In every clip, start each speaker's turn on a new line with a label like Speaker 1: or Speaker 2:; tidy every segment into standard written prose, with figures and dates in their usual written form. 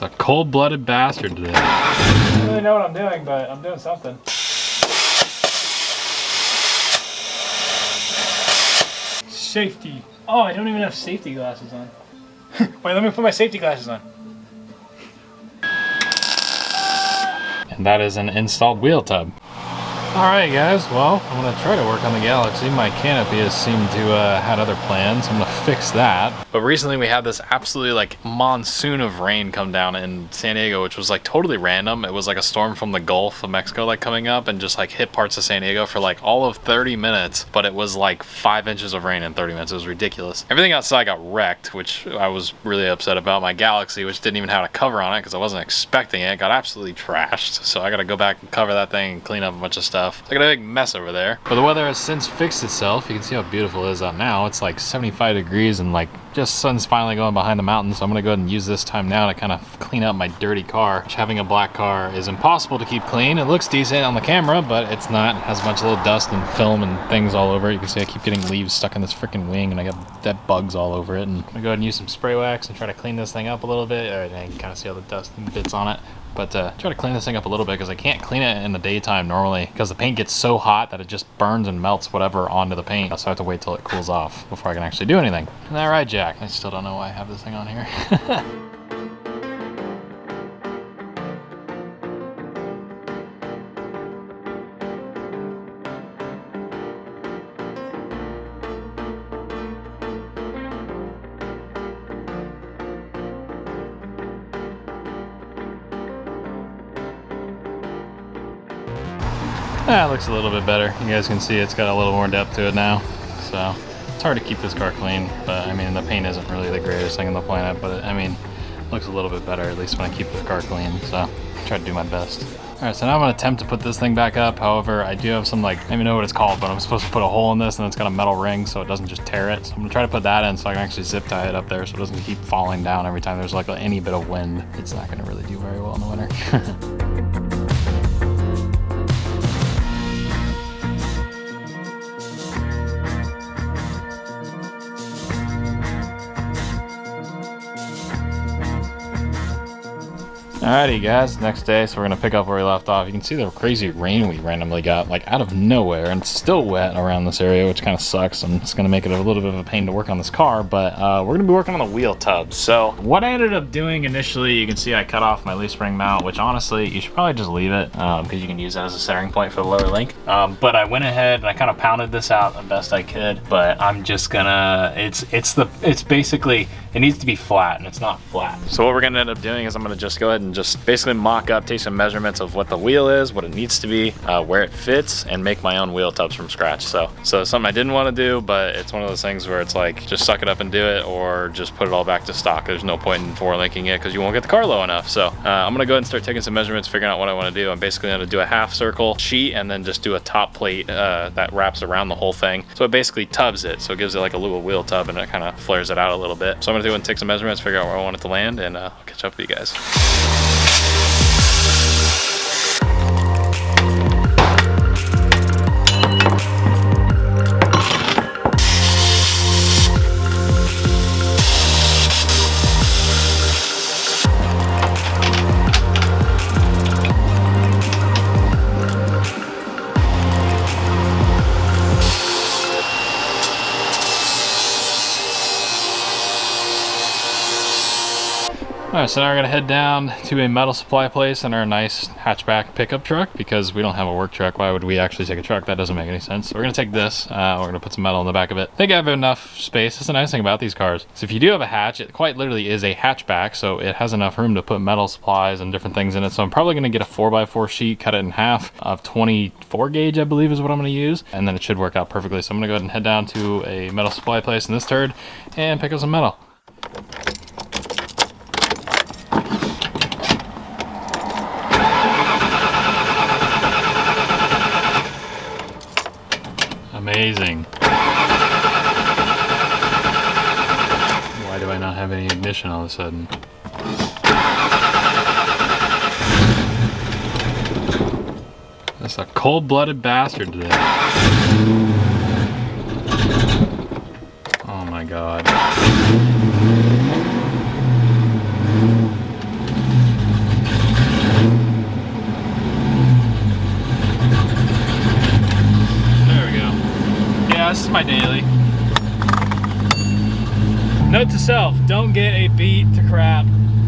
Speaker 1: That's a cold-blooded bastard today.
Speaker 2: I don't really know what I'm doing, but I'm doing something. Safety. Oh, I don't even have safety glasses on. Wait, let me put my safety glasses on.
Speaker 1: And that is an installed wheel tub. Alright guys, well, I'm going to try to work on the Galaxie. My canopy has seemed to had other plans. I'm going to fix that. But recently we had this absolutely like monsoon of rain come down in San Diego, which was like totally random. It was like a storm from the Gulf of Mexico like coming up and just like hit parts of San Diego for like all of 30 minutes. But it was like 5 inches of rain in 30 minutes. It was ridiculous. Everything outside got wrecked, which I was really upset about. My Galaxie, which didn't even have a cover on it because I wasn't expecting it, got absolutely trashed. So I got to go back and cover that thing and clean up a bunch of stuff. So I got a big mess over there. But the weather has since fixed itself. You can see how beautiful it is out now. It's like 75 degrees and like just sun's finally going behind the mountains. So I'm gonna go ahead and use this time now to kind of clean up my dirty car, which having a black car is impossible to keep clean. It looks decent on the camera, but it's not. It has a bunch of little dust and film and things all over it. You can see I keep getting leaves stuck in this freaking wing and I got dead bugs all over it. And I'm gonna go ahead and use some spray wax and try to clean this thing up a little bit. All right, I can kind of see all the dust and bits on it. But try to clean this thing up a little bit because I can't clean it in the daytime normally because the paint gets so hot that it just burns and melts whatever onto the paint. So I have to wait till it cools off before I can actually do anything. Isn't that right, Jack? I still don't know why I have this thing on here. That looks a little bit better. You guys can see it's got a little more depth to it now. So it's hard to keep this car clean, but I mean the paint isn't really the greatest thing on the planet, but I mean it looks a little bit better at least when I keep the car clean. So I try to do my best. Alright, so now I'm going to attempt to put this thing back up. However, I do have some like, I don't even know what it's called, but I'm supposed to put a hole in this and it's got a metal ring so it doesn't just tear it. So I'm going to try to put that in so I can actually zip tie it up there so it doesn't keep falling down every time there's like any bit of wind. It's not going to really do very well in the winter. Alrighty guys, next day, so we're gonna pick up where we left off. You can see the crazy rain we randomly got, like out of nowhere, and it's still wet around this area, which kind of sucks, and it's gonna make it a little bit of a pain to work on this car, but we're gonna be working on the wheel tub. So what I ended up doing initially, you can see I cut off my leaf spring mount, which honestly, you should probably just leave it, because you can use that as a centering point for the lower link. But I went ahead and I kind of pounded this out the best I could, but I'm just gonna, it's basically, it needs to be flat, and it's not flat. So what we're gonna end up doing is I'm gonna just go ahead and just basically mock up, take some measurements of what the wheel is, what it needs to be, where it fits, and make my own wheel tubs from scratch. So something I didn't want to do, but it's one of those things where it's like, just suck it up and do it, or just put it all back to stock. There's no point in linking it because you won't get the car low enough. So I'm gonna go ahead and start taking some measurements, figuring out what I want to do. I'm basically gonna do a half circle sheet and then just do a top plate that wraps around the whole thing. So it basically tubs it, so it gives it like a little wheel tub and it kind of flares it out a little bit. So I'm gonna do and take some measurements, figure out where I want it to land, and I'll catch up with you guys. Alright, so now we're going to head down to a metal supply place in our nice hatchback pickup truck because we don't have a work truck. Why would we actually take a truck? That doesn't make any sense. So we're going to take this, we're going to put some metal in the back of it. I think I have enough space. That's the nice thing about these cars. So if you do have a hatch, it quite literally is a hatchback, so it has enough room to put metal supplies and different things in it. So I'm probably going to get a 4x4 sheet, cut it in half of 24 gauge, I believe is what I'm going to use, and then it should work out perfectly. So I'm going to go ahead and head down to a metal supply place in this turd and pick up some metal. Amazing. Why do I not have any ignition all of a sudden? That's a cold-blooded bastard today. Oh my god. daily. Note to self, don't get a beat to crap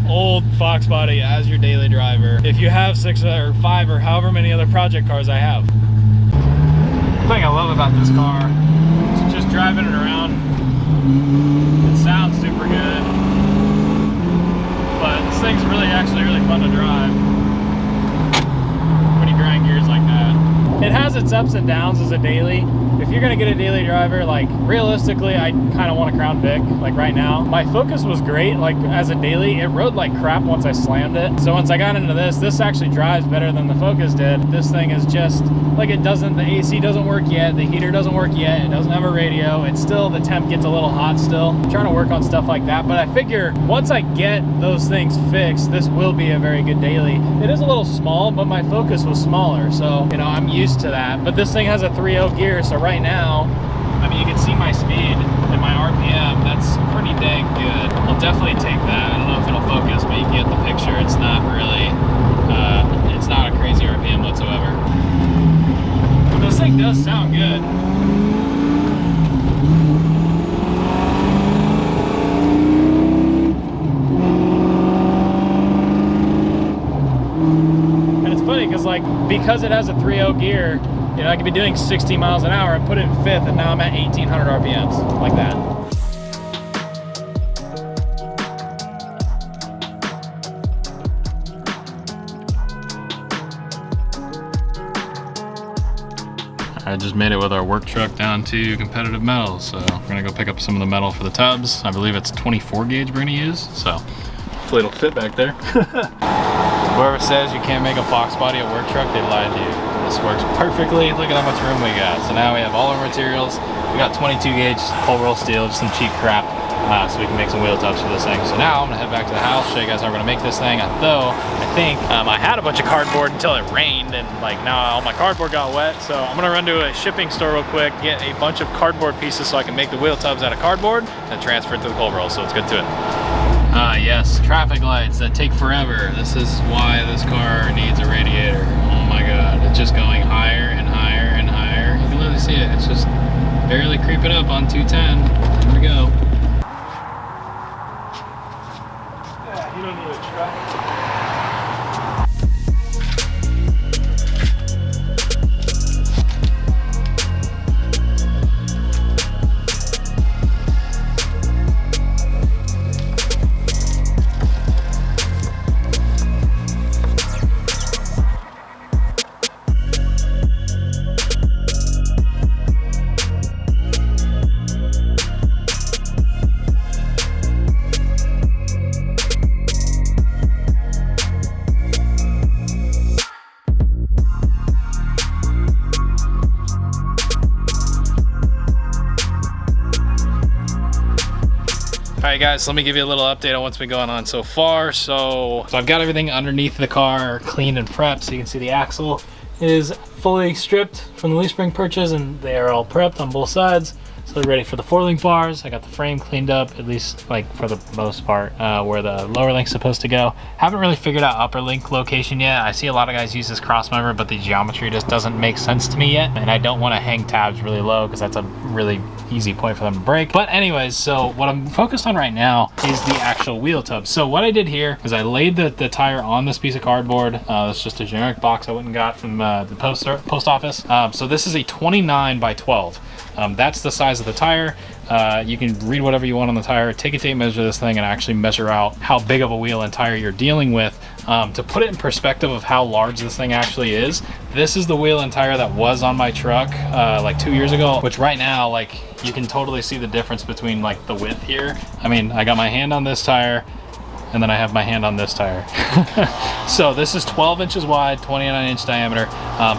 Speaker 1: old Fox body as your daily driver. If you have 6 or 5 or however many other project cars I have. The thing I love about this car is just driving it around. It sounds super good, but this thing's actually really fun to drive when you grind gears like that. It has its ups and downs as a daily. If you're gonna get a daily driver, like realistically, I kind of want a Crown Vic. Like right now, my Focus was great. Like as a daily, it rode like crap once I slammed it. So once I got into this actually drives better than the Focus did. This thing is just like the AC doesn't work yet, the heater doesn't work yet, it doesn't have a radio. It's still, the temp gets a little hot still. I'm trying to work on stuff like that, but I figure once I get those things fixed, this will be a very good daily. It is a little small, but my Focus was smaller, so you know I'm used to that. But this thing has a 3.0 gear, so right now, I mean, you can see my speed and my RPM. That's pretty dang good. I'll definitely take that. I don't know if it'll focus, but you get the picture. It's not really, it's not a crazy RPM whatsoever. But this thing does sound good. And it's funny because it has a 3.0 gear, you know, I could be doing 60 miles an hour and put it in 5th, and now I'm at 1800 RPMs, like that. I just made it with our work truck down to competitive metal, so we're gonna go pick up some of the metal for the tubs. I believe it's 24 gauge we're gonna use, so hopefully it'll fit back there. Whoever says you can't make a Fox body a work truck, they lied to you. This works perfectly. Look at how much room we got. So now we have all our materials. We got 22 gauge whole roll steel, just some cheap crap, so we can make some wheel tubs for this thing. So now I'm gonna head back to the house, show you guys how we're gonna make this thing. Though I think I had a bunch of cardboard until it rained, and like now all my cardboard got wet. So I'm gonna run to a shipping store real quick, get a bunch of cardboard pieces so I can make the wheel tubs out of cardboard and transfer it to the cold roll. So let's get to it. Yes, traffic lights that take forever. This is why this car needs a radiator. Oh my God, it's just going higher and higher and higher. You can literally see it. It's just barely creeping up on 210. Here we go.
Speaker 2: Yeah, you don't need a truck.
Speaker 1: Alright guys, let me give you a little update on what's been going on so far. So I've got everything underneath the car cleaned and prepped, so you can see the axle is fully stripped from the leaf spring purchase, and they are all prepped on both sides. So they're ready for the 4-link bars. I got the frame cleaned up, at least like for the most part, where the lower link's supposed to go. Haven't really figured out upper link location yet. I see a lot of guys use this cross member, but the geometry just doesn't make sense to me yet. And I don't want to hang tabs really low because that's a really easy point for them to break. But anyways, so what I'm focused on right now is the actual wheel tub. So what I did here is I laid the tire on this piece of cardboard. It's just a generic box I went and got from the post office. So this is a 29 by 12. That's the size of the tire. You can read whatever you want on the tire, take a tape measure this thing, and actually measure out how big of a wheel and tire you're dealing with. To put it in perspective of how large this thing actually is, this is the wheel and tire that was on my truck like 2 years ago, which right now, like, you can totally see the difference between like the width here. I mean, I got my hand on this tire, and then I have my hand on this tire. So this is 12 inches wide, 29-inch diameter.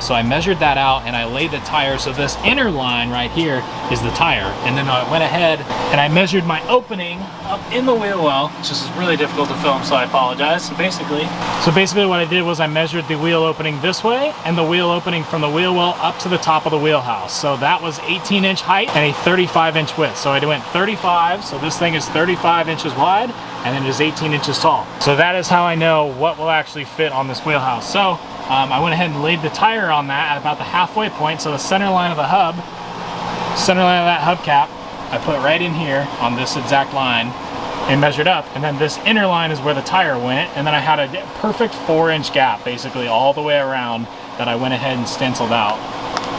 Speaker 1: So I measured that out and I laid the tire. So this inner line right here is the tire. And then I went ahead and I measured my opening up in the wheel well, which is really difficult to film, so I apologize. So basically what I did was I measured the wheel opening this way and the wheel opening from the wheel well up to the top of the wheelhouse. So that was 18-inch height and a 35-inch width. So I went 35, so this thing is 35 inches wide, and then it is 18 inches tall. So that is how I know what will actually fit on this wheelhouse. So I went ahead and laid the tire on that at about the halfway point, so the center line of the hub center line of that hubcap, I put right in here on this exact line and measured up, and then this inner line is where the tire went, and then I had a perfect 4-inch gap basically all the way around that I went ahead and stenciled out,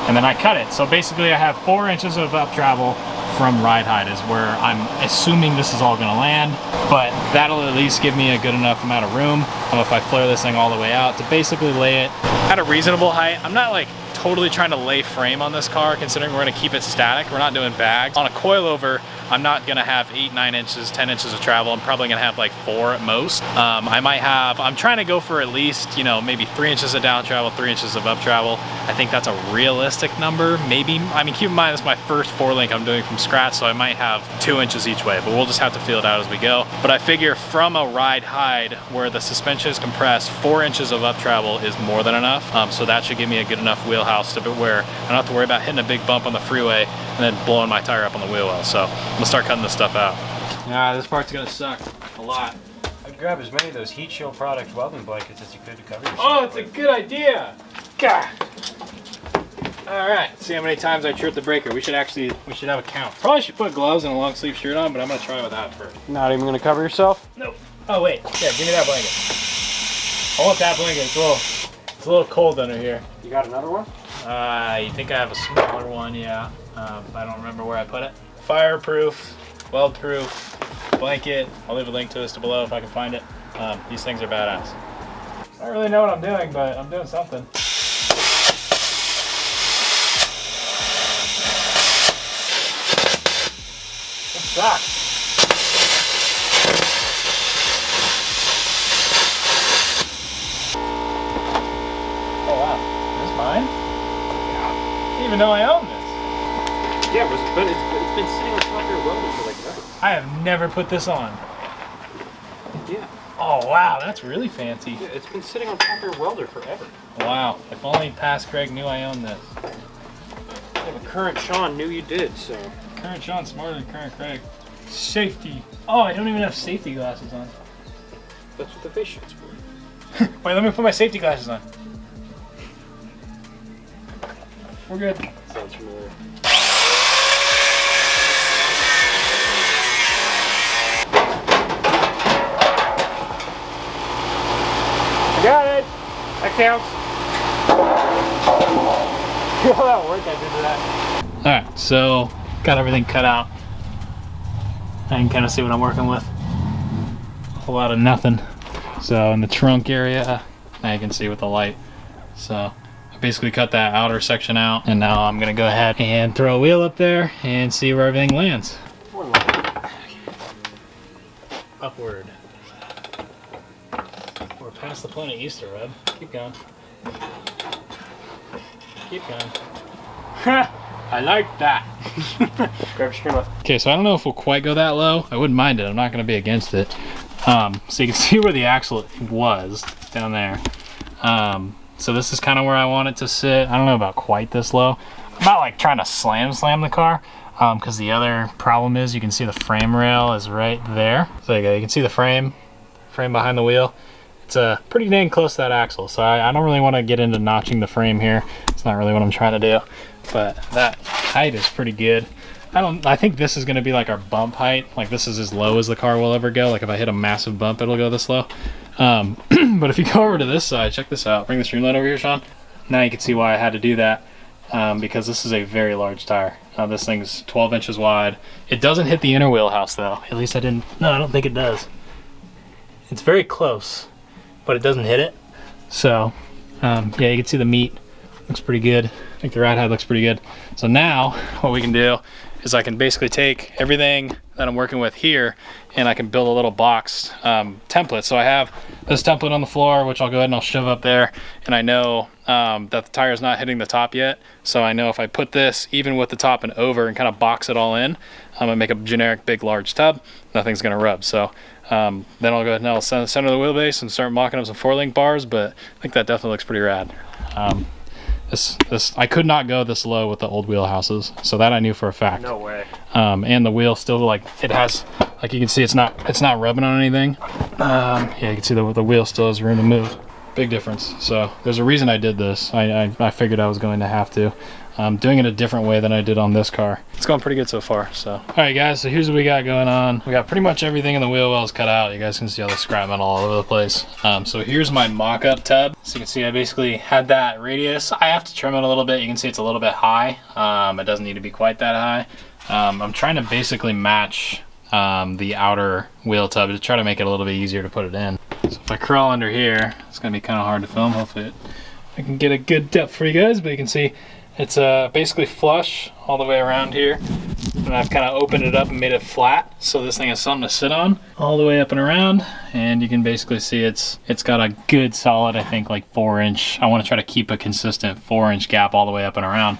Speaker 1: and then I cut it. So basically I have 4 inches of up travel from ride height is where I'm assuming this is all gonna land, but that'll at least give me a good enough amount of room if I flare this thing all the way out to basically lay it at a reasonable height. I'm not like totally trying to lay frame on this car considering we're gonna keep it static. We're not doing bags. On a coilover, I'm not gonna have 8, 9 inches, 10 inches of travel. I'm probably gonna have like 4 at most. I'm trying to go for at least, you know, maybe 3 inches of down travel, 3 inches of up travel. I think that's a realistic number. Maybe, I mean, keep in mind, it's my first 4-link I'm doing from scratch, so I might have 2 inches each way, but we'll just have to feel it out as we go. But I figure from a ride height where the suspension is compressed, 4 inches of up travel is more than enough. So that should give me a good enough wheelhouse to where I don't have to worry about hitting a big bump on the freeway and then blowing my tire up on the wheel well. So I'm gonna start cutting this stuff out.
Speaker 3: Yeah, this part's gonna suck a lot.
Speaker 4: I'd grab as many of those heat shield product welding blankets as you could to cover yourself.
Speaker 1: Oh, it's a good idea. God. All right, see how many times I tripped the breaker. We should have a count. Probably should put gloves and a long sleeve shirt on, but I'm gonna try without first.
Speaker 3: Not even gonna cover yourself?
Speaker 1: Nope. Oh wait, yeah, give me that blanket. I want that blanket. It's a little cold under here.
Speaker 3: You got another one?
Speaker 1: I think I have a smaller one, yeah. I don't remember where I put it. Fireproof, weld-proof blanket. I'll leave a link to this below if I can find it. These things are badass. I don't really know what I'm doing, but I'm doing something. It sucks. Oh wow, is this mine? Yeah. I didn't even know I own this.
Speaker 3: Yeah, but it's been sitting on top of your welder for like ever.
Speaker 1: I have never put this on.
Speaker 3: Yeah.
Speaker 1: Oh wow, that's really fancy.
Speaker 3: Yeah, it's been sitting on top of your welder forever.
Speaker 1: Wow, if only past Craig knew I owned this.
Speaker 3: Yeah, but current Sean knew you did, so.
Speaker 1: Current Sean's smarter than current Craig. Safety. Oh, I don't even have safety glasses on.
Speaker 3: That's what the face shield's for.
Speaker 1: Wait, let me put my safety glasses on. We're good.
Speaker 3: Sounds familiar.
Speaker 1: Got it! That counts. See all that work I did to that. Alright, so got everything cut out. I can kind of see what I'm working with. A whole lot of nothing. So in the trunk area, now you can see with the light. So I basically cut that outer section out, and now I'm gonna go ahead and throw a wheel up there and see where everything lands. Upward. We're past the point of Easter, Red. Keep going. Keep going. I like that.
Speaker 3: Grab your screen off.
Speaker 1: Okay, so I don't know if we'll quite go that low. I wouldn't mind it. I'm not going to be against it. So you can see where the axle was down there. So this is kind of where I want it to sit. I don't know about quite this low. I'm not like trying to slam the car, because the other problem is you can see the frame rail is right there. So there you go. You can see the frame behind the wheel. It's pretty dang close to that axle, so I don't really want to get into notching the frame here. It's not really what I'm trying to do, but that height is pretty good. I think this is going to be like our bump height. Like this is as low as the car will ever go. Like if I hit a massive bump, it'll go this low. But if you go over to this side, check this out. Bring the streamline over here, Sean. Now you can see why I had to do that, because this is a very large tire. This thing's 12 inches wide. It doesn't hit the inner wheelhouse though. At least I don't think it does. It's very close, but it doesn't hit it. So yeah, you can see the meat looks pretty good. I think the ride height looks pretty good. So now what we can do is I can basically take everything that I'm working with here and I can build a little box template. So I have this template on the floor, which I'll go ahead and I'll shove up there, and I know that the tire is not hitting the top yet. So I know if I put this even with the top and over and kind of box it all in, I'm gonna make a generic big large tub, nothing's gonna rub. So then I'll go ahead and I'll center the wheelbase and start mocking up some 4-link bars, but I think that definitely looks pretty rad. I could not go this low with the old wheelhouses, so that I knew for a fact.
Speaker 3: No way.
Speaker 1: And the wheel still, like, it has, like you can see, it's not rubbing on anything. Yeah, you can see the wheel still has room to move. Big difference. So there's a reason I did this. I figured I was going to have to. I'm doing it a different way than I did on this car. It's going pretty good so far, so. All right guys, so here's what we got going on. We got pretty much everything in the wheel wells cut out. You guys can see all the scrap metal all over the place. So here's my mock-up tub. So you can see I basically had that radius. I have to trim it a little bit. You can see it's a little bit high. It doesn't need to be quite that high. I'm trying to basically match the outer wheel tub to try to make it a little bit easier to put it in. So if I crawl under here, it's gonna be kind of hard to film. Hopefully I can get a good depth for you guys, but you can see it's basically flush all the way around here. And I've kind of opened it up and made it flat, so this thing has something to sit on all the way up and around. And you can basically see it's got a good solid, I think like 4-inch. I want to try to keep a consistent 4-inch gap all the way up and around.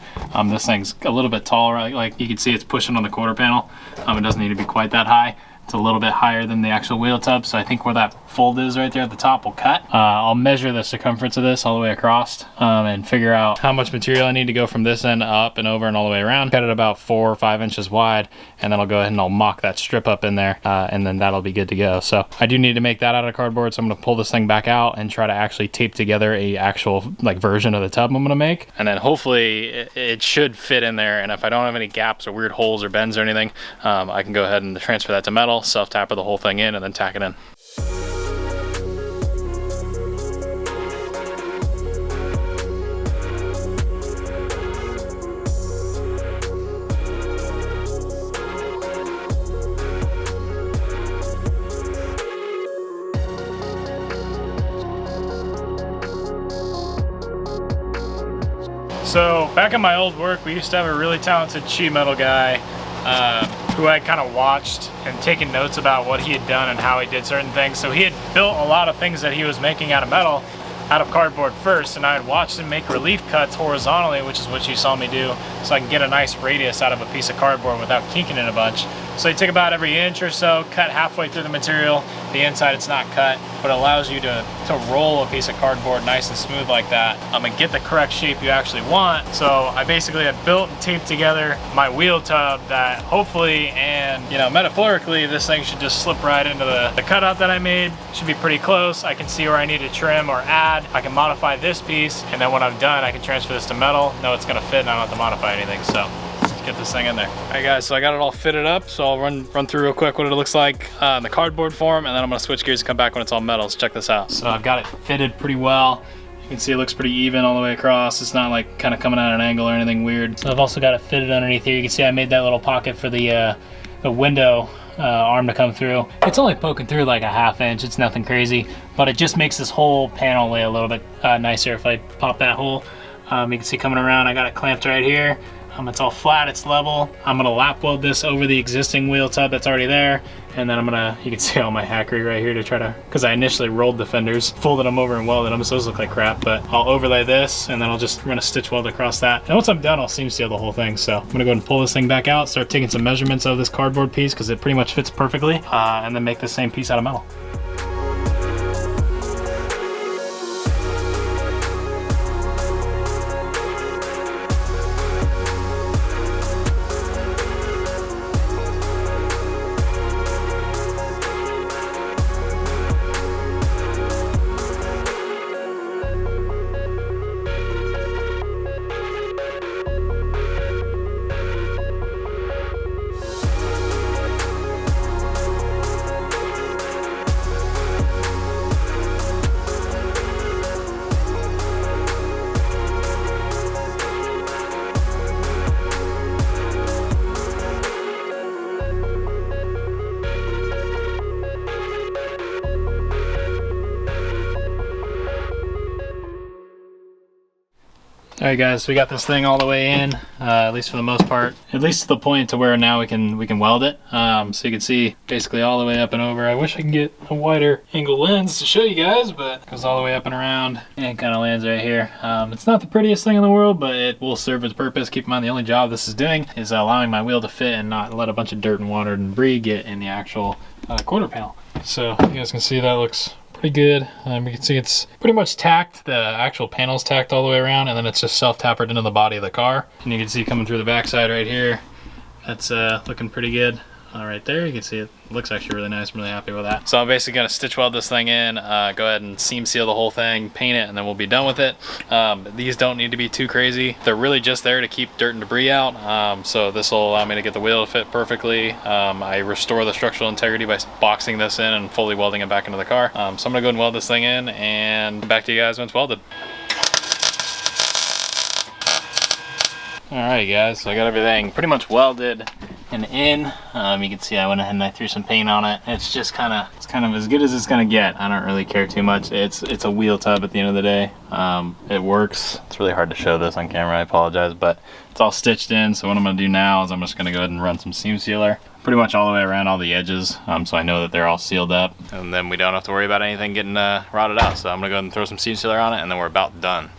Speaker 1: This thing's a little bit taller, like you can see it's pushing on the quarter panel. It doesn't need to be quite that high. It's a little bit higher than the actual wheel tub, so I think where that fold is right there at the top will cut. I'll measure the circumference of this all the way across and figure out how much material I need to go from this end up and over and all the way around. Cut it about 4 or 5 inches wide, and then I'll go ahead and I'll mock that strip up in there, and then that'll be good to go. So I do need to make that out of cardboard, so I'm gonna pull this thing back out and try to actually tape together a actual like version of the tub I'm gonna make. And then hopefully it should fit in there, and if I don't have any gaps or weird holes or bends or anything, I can go ahead and transfer that to metal, self-tapper the whole thing in, and then tack it in.
Speaker 2: So back in my old work, we used to have a really talented sheet metal guy who I kind of watched and taken notes about what he had done and how he did certain things. So he had built a lot of things that he was making out of metal, out of cardboard first, and I had watched him make relief cuts horizontally, which is what you saw me do, so I can get a nice radius out of a piece of cardboard without kinking it a bunch. So you take about every inch or so, cut halfway through the material. The inside it's not cut, but it allows you to roll a piece of cardboard nice and smooth like that and get the correct shape you actually want. So I basically had built and taped together my wheel tub that hopefully and metaphorically this thing should just slip right into the cutout that I made. Should be pretty close. I can see where I need to trim or add. I can modify this piece, and then when I'm done I can transfer this to metal. Know it's gonna fit and I don't have to modify anything. So let's get this thing in there. All right guys, so I got it all fitted up, so I'll run through real quick what it looks like in the cardboard form, and then I'm gonna switch gears and come back when it's all metal. So check this out. So I've got it fitted pretty well. You can see it looks pretty even all the way across. It's not like kind of coming at an angle or anything weird. So I've also got it fitted underneath here. You can see I made that little pocket for the window arm to come through. It's only poking through like a 1/2 inch. It's nothing crazy, but it just makes this whole panel lay a little bit nicer if I pop that hole. You can see coming around, I got it clamped right here. It's all flat, it's level. I'm gonna lap weld this over the existing wheel tub that's already there. And then you can see all my hackery right here to try to, because I initially rolled the fenders, folded them over and welded them, so those look like crap, but I'll overlay this and then I'll just run a stitch weld across that. And once I'm done, I'll seam seal the whole thing. So I'm gonna go ahead and pull this thing back out, start taking some measurements of this cardboard piece because it pretty much fits perfectly, and then make the same piece out of metal. All right guys, so we got this thing all the way in, at least for the most part, at least to the point to where now we can weld it. So you can see basically all the way up and over. I wish I could get a wider angle lens to show you guys, but it goes all the way up and around and kind of lands right here. It's not the prettiest thing in the world, but it will serve its purpose. Keep in mind the only job this is doing is allowing my wheel to fit and not let a bunch of dirt and water and debris get in the actual quarter panel. So you guys can see that looks pretty good. You can see it's pretty much tacked. The actual panel's tacked all the way around, and then it's just self-tappered into the body of the car. And you can see coming through the backside right here, that's looking pretty good.
Speaker 1: right there. You can see it looks actually really nice. I'm really happy with that. So I'm basically gonna stitch weld this thing in, go ahead and seam seal the whole thing, paint it, and then we'll be done with it. These don't need to be too crazy. They're really just there to keep dirt and debris out. So this will allow me to get the wheel to fit perfectly. I restore the structural integrity by boxing this in and fully welding it back into the car. So I'm gonna go and weld this thing in and come back to you guys when it's welded. Alright guys, so I got everything pretty much welded and in. You can see I went ahead and I threw some paint on it. It's just kind of as good as it's gonna get. I don't really care too much. It's a wheel tub at the end of the day. It works. It's really hard to show this on camera, I apologize, but it's all stitched in. So what I'm gonna do now is I'm just gonna go ahead and run some seam sealer pretty much all the way around all the edges, so I know that they're all sealed up, and then we don't have to worry about anything getting rotted out. So I'm gonna go ahead and throw some seam sealer on it, and then we're about done.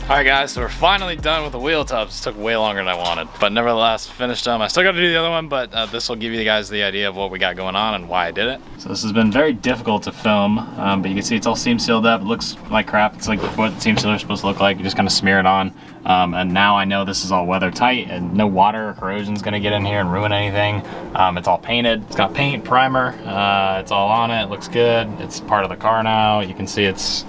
Speaker 1: Alright guys, so we're finally done with the wheel tubs. It took way longer than I wanted, but nevertheless finished them. I still got to do the other one, but this will give you guys the idea of what we got going on and why I did it. So this has been very difficult to film, but you can see it's all seam sealed up. It looks like crap. It's like what seam sealer is supposed to look like. You just kind of smear it on, and now I know this is all weather tight and no water or corrosion is going to get in here and ruin anything. It's all painted. It's got paint, primer. It's all on it. It looks good. It's part of the car now. You can see it's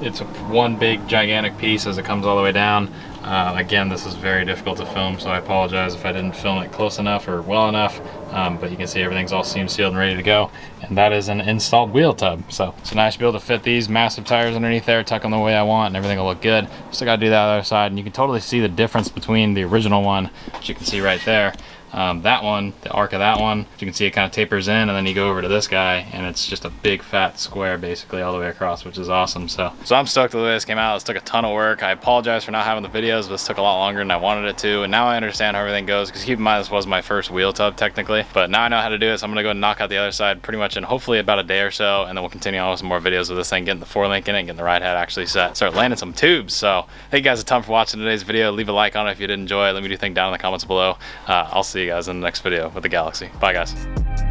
Speaker 1: one big gigantic piece as it comes all the way down. Again, this is very difficult to film, so I apologize if I didn't film it close enough or well enough, but you can see everything's all seam sealed and ready to go, and that is an installed wheel tub. So it's nice to be able to fit these massive tires underneath there, tuck them the way I want, and everything will look good. Still gotta do that other side, and you can totally see the difference between the original one, which you can see right there. That one, the arc of that one, you can see it kind of tapers in, and then you go over to this guy and it's just a big fat square basically all the way across, which is awesome. So I'm stoked with the way this came out. This took a ton of work. I apologize for not having the videos, but this took a lot longer than I wanted it to, and now I understand how everything goes, because keep in mind this was my first wheel tub technically, but now I know how to do it. So I'm gonna go and knock out the other side pretty much in hopefully about a day or so, and then we'll continue on with some more videos of this thing, getting the 4-link in it, getting the ride head actually set, start landing some tubes. So thank you guys a ton for watching today's video. Leave a like on it if you did enjoy it. Let me know what you think down in the comments below. I'll see you guys in the next video with the Galaxie. Bye guys.